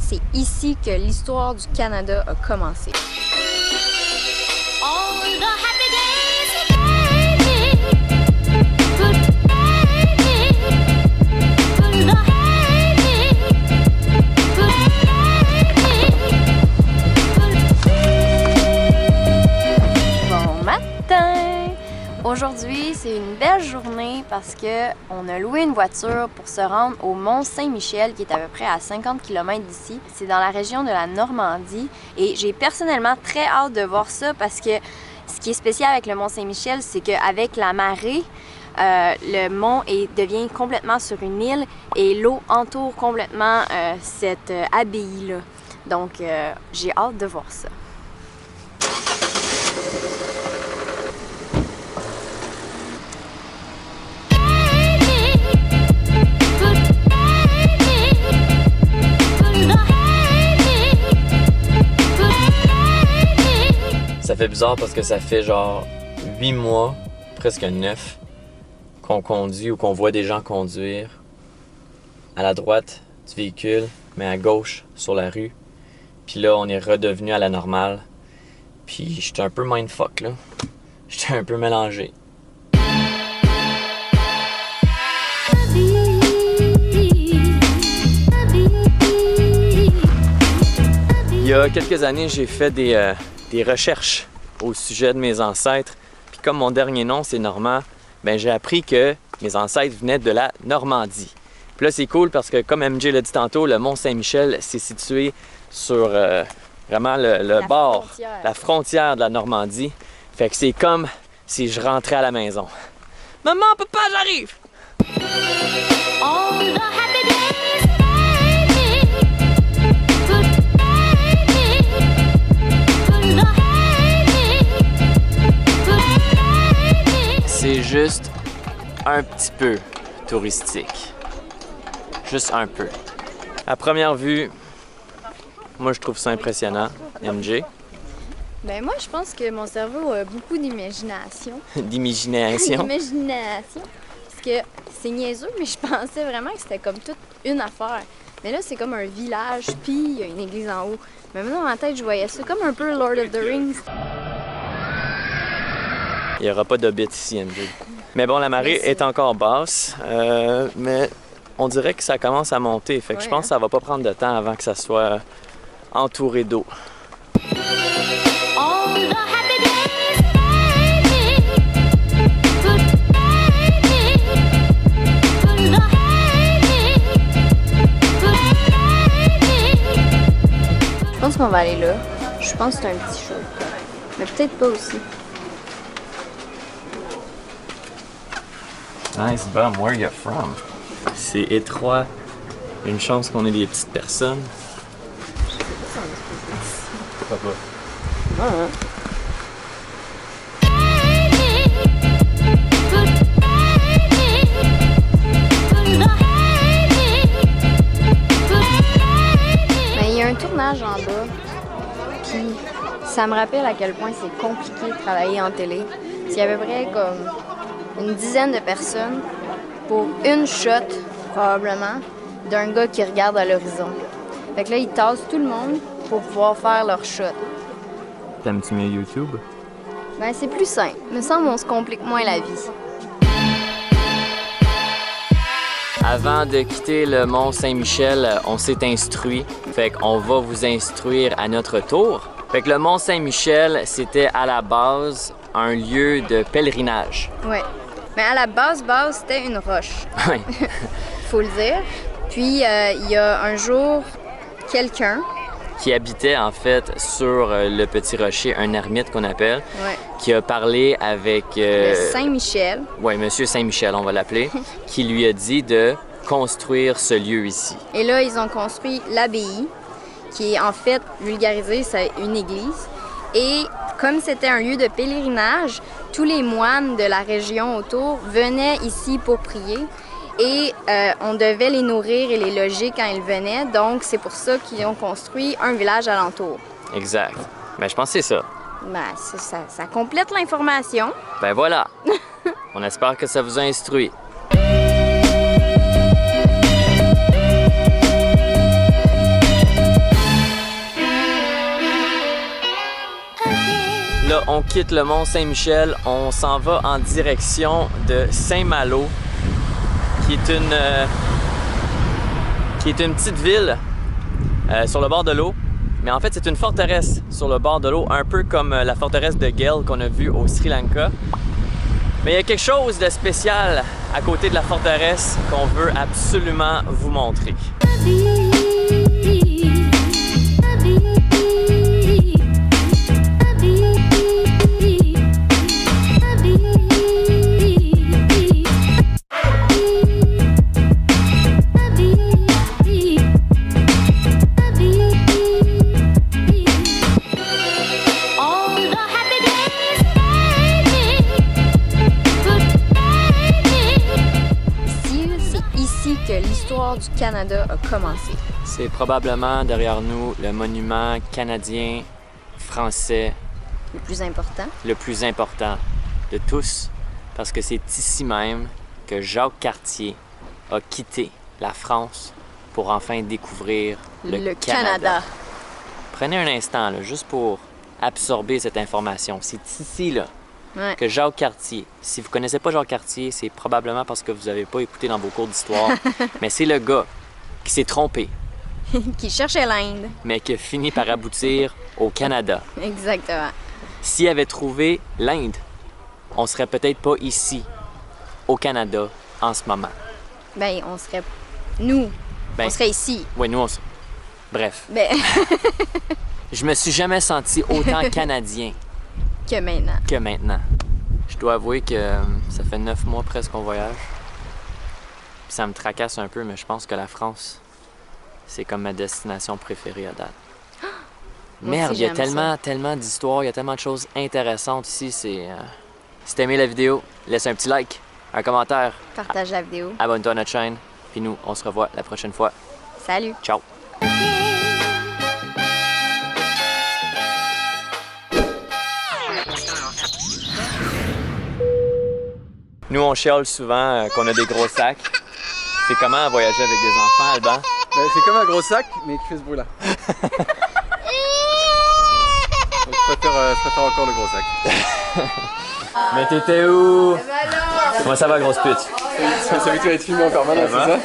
c'est ici que l'histoire du Canada a commencé. Aujourd'hui, c'est une belle journée parce qu'on a loué une voiture pour se rendre au Mont-Saint-Michel qui est à peu près à 50 km d'ici. C'est dans la région de la Normandie et j'ai personnellement très hâte de voir ça parce que ce qui est spécial avec le Mont-Saint-Michel, c'est qu'avec la marée, le mont devient complètement sur une île et l'eau entoure complètement cette abbaye-là. Donc, j'ai hâte de voir ça. Ça fait bizarre parce que ça fait genre 8 mois, presque 9, qu'on conduit ou qu'on voit des gens conduire à la droite du véhicule, mais à gauche sur la rue. Puis là, on est redevenu à la normale. Puis j'étais un peu mindfuck là. J'étais un peu mélangé. Il y a quelques années, j'ai fait des recherches au sujet de mes ancêtres. Puis comme mon dernier nom, c'est Normand, ben j'ai appris que mes ancêtres venaient de la Normandie. Puis là, c'est cool parce que, comme MJ l'a dit tantôt, le Mont-Saint-Michel, c'est situé sur vraiment le bord, la frontière de la Normandie. Fait que c'est comme si je rentrais à la maison. Maman, papa, j'arrive! C'est juste un petit peu touristique. Juste un peu. À première vue, moi je trouve ça impressionnant. MJ? Ben moi je pense que mon cerveau a beaucoup d'imagination. D'imagination? D'imagination. Parce que c'est niaiseux, mais je pensais vraiment que c'était comme toute une affaire. Mais là c'est comme un village, puis il y a une église en haut. Mais maintenant dans ma tête je voyais ça comme un peu Lord of the Rings. Il n'y aura pas d'hobbit ici, MJ. Mais bon, la marée est encore basse, mais on dirait que ça commence à monter. Fait que je pense que ça va pas prendre de temps avant que ça soit entouré d'eau. Je pense qu'on va aller là. Je pense que c'est un petit show. Mais peut-être pas aussi. Nice bum, where you from? C'est étroit. Une chance qu'on ait des petites personnes. Papa. Ah, mais il y a un tournage en bas, puis ça me rappelle à quel point c'est compliqué de travailler en télé. Il y avait à peu près comme une dizaine de personnes pour une shot, probablement, d'un gars qui regarde à l'horizon. Fait que là, ils tassent tout le monde pour pouvoir faire leur shot. T'aimes-tu mieux YouTube? Ben, c'est plus simple. Il me semble qu'on se complique moins la vie. Avant de quitter le Mont-Saint-Michel, on s'est instruit. Fait qu'on va vous instruire à notre tour. Fait que le Mont-Saint-Michel, c'était à la base un lieu de pèlerinage. Ouais. Mais à la base, c'était une roche. Oui. Faut le dire. Puis, il y a un jour, quelqu'un qui habitait en fait sur le petit rocher, un ermite qu'on appelle, qui a parlé avec... le Saint-Michel. Oui, Monsieur Saint-Michel, on va l'appeler, qui lui a dit de construire ce lieu ici. Et là, ils ont construit l'abbaye, qui est en fait, vulgarisé, c'est une église. Et comme c'était un lieu de pèlerinage, tous les moines de la région autour venaient ici pour prier. Et on devait les nourrir et les loger quand ils venaient. Donc, c'est pour ça qu'ils ont construit un village alentour. Exact. Ben, je pense que c'est ça. Ben, ça complète l'information. Ben voilà. On espère que ça vous a instruit. là, on quitte le Mont-Saint-Michel, on s'en va en direction de Saint-Malo, qui est une petite ville sur le bord de l'eau. Mais en fait, c'est une forteresse sur le bord de l'eau, un peu comme la forteresse de Gel qu'on a vue au Sri Lanka. Mais il y a quelque chose de spécial à côté de la forteresse qu'on veut absolument vous montrer. Que l'histoire du Canada a commencé. C'est probablement derrière nous le monument canadien, français, le plus important de tous, parce que c'est ici même que Jacques Cartier a quitté la France pour enfin découvrir le Canada. Prenez un instant, là, juste pour absorber cette information. C'est ici, là, que Jacques Cartier, si vous ne connaissez pas Jacques Cartier, c'est probablement parce que vous n'avez pas écouté dans vos cours d'histoire, mais c'est le gars qui s'est trompé. Qui cherchait l'Inde. Mais qui a fini par aboutir au Canada. Exactement. S'il avait trouvé l'Inde, on serait peut-être pas ici, au Canada, en ce moment. Ben, on serait... Nous, on serait ici. Oui, nous, on serait... Bref. Ben... Je me suis jamais senti autant canadien que maintenant. Je dois avouer que ça fait 9 mois presque qu'on voyage. Puis ça me tracasse un peu, mais je pense que la France, c'est comme ma destination préférée à date. Merde, il y a tellement d'histoires, il y a tellement de choses intéressantes ici. Si t'as aimé la vidéo, laisse un petit like, un commentaire. Partage la vidéo. Abonne-toi à notre chaîne. Puis nous, on se revoit la prochaine fois. Salut. Ciao. Nous, on chiale souvent qu'on a des gros sacs. C'est comment voyager avec des enfants, Alban? Ben, c'est comme un gros sac, mais qui fait ce bruit-là. Je préfère encore le gros sac. Mais t'étais où? Comment ça va, grosse pute? Ça va être filmé encore maintenant, c'est ça?